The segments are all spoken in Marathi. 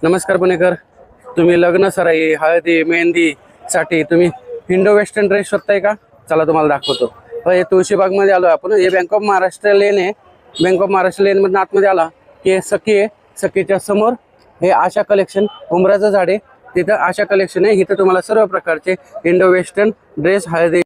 नमस्कार पुणेकर. तुम्ही लग्न सराई हळदी मेहंदी साठी तुम्ही इंडो वेस्टर्न ड्रेस शोधताय का? चला तुम्हाला दाखवतो. हे तुळशीबाग मध्ये आलो आपण. हे बँक ऑफ महाराष्ट्र लेन आहे. बँक ऑफ महाराष्ट्र लेन मध्ये आतमध्ये आला की सखी आहे. सखीच्या समोर हे आशा कलेक्शन उमराचं झाड आहे. तिथं आशा कलेक्शन आहे. इथं तुम्हाला सर्व प्रकारचे इंडो वेस्टर्न ड्रेस हळदी.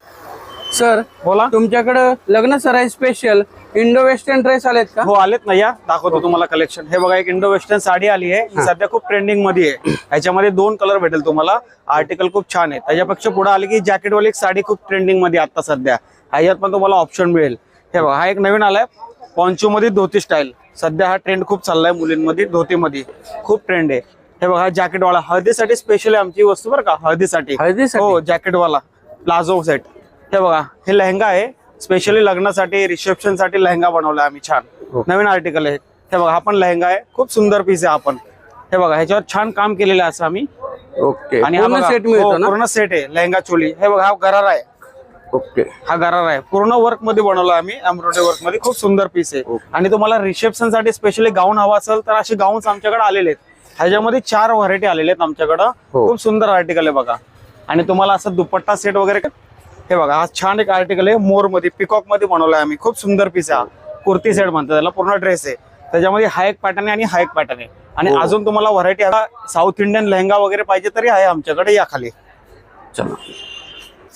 सर बोला. तुमच्याकडं लग्न सराई स्पेशल इंडो वेस्टर्न ड्रेस आलेत का? हो आलेत ना, या दाखवतो तुम्हाला कलेक्शन. हे बघा, एक इंडो वेस्टर्न साडी आली आहे. ही सध्या खूप ट्रेंडिंग मध्ये आहे. ह्याच्यामध्ये 2 कलर भेटेल तुम्हाला. आर्टिकल खूप छान आहे. त्याच्यापेक्षा पुढे आली की जॅकेट वाली एक साडी खूप ट्रेंडिंग मध्ये आता सध्या. ह्याच्यात पण तुम्हाला ऑप्शन मिळेल. हे बघा, हा एक नवीन आलाय पॉन्चो मध्ये धोती स्टाईल. सध्या हा ट्रेंड खूप चाललाय मुलींमध्ये. धोतीमध्ये खूप ट्रेंड आहे. हे बघा, हा जॅकेट वाला हळदीसाठी स्पेशल आहे आमची वस्तू बरं का. हळदीसाठी हो, जॅकेट वाला प्लाझो सेट. हे बघा, हे लेहंगा आहे. स्पेशली लग्नासाठी रिसेप्शन साठी लेहंगा बनवलाय आम्ही. छान नवीन आर्टिकल आहे. हे बघा, हा पण लेहंगा आहे. खूप सुंदर पीस आहे. आपण हे बघा, ह्याच्यावर छान काम केलेलं आहे असं आम्ही. ओके. आणि हा बघा, सेट मिळतो ना? पूर्ण सेट आहे. लेहंगा चोली. हे बघा, हा गरारा आहे. ओके. हा गरारा आहे. पूर्ण वर्क मध्ये बनवला आम्ही. एम्ब्रॉयडरी वर्क मध्ये. खूप सुंदर पीस आहे. आणि तुम्हाला रिसेप्शन साठी स्पेशली गाऊन हवा असेल तर असे गाऊन्स आमच्याकडे आलेले आहेत. ह्याच्यामध्ये 4 व्हरायटी आलेले आहेत आमच्याकडं. खूप सुंदर आर्टिकल आहे बघा. आणि तुम्हाला असं दुपट्टा सेट वगैरे. हे बघा, हा छान एक आर्टिकल आहे. मोर मध्ये पिकॉक मध्ये बनवलाय आम्ही. खूप सुंदर पीस आहे. कुर्ती सेट म्हणतात त्याला. पूर्ण ड्रेस आहे. त्याच्यामध्ये हा एक पॅटर्न आहे आणि हा एक पॅटर्न आहे. आणि अजून तुम्हाला व्हरायटी साऊथ इंडियन लेहंगा वगैरे पाहिजे तरी आहे आमच्याकडे. या खाली चला.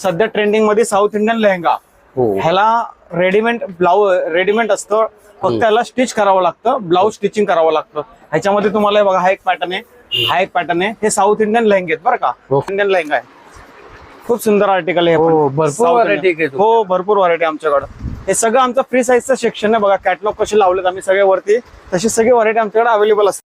सध्या ट्रेंडिंग मध्ये साऊथ इंडियन लेहंगा. ह्याला रेडीमेड असतं. फक्त ह्याला स्टिच करावं लागतं. ब्लाऊज स्टिचिंग करावं लागतं. ह्याच्यामध्ये तुम्हाला बघा, हा एक पॅटर्न आहे. हा एक पॅटर्न आहे. हे साऊथ इंडियन लेहंगे आहेत बरं का. इंडियन लेहंगा आहे. खूप सुंदर आर्टिकल आहे. भरपूर व्हरायटी. हो, भरपूर व्हरायटी आमच्याकडे. हे सगळं आमचं फ्री साईजचं सेक्शन आहे बघा. कॅटलॉग कसे लावलेत आम्ही सगळे वरती, तशी सगळी व्हरायटी आमच्याकडे अवेलेबल असते.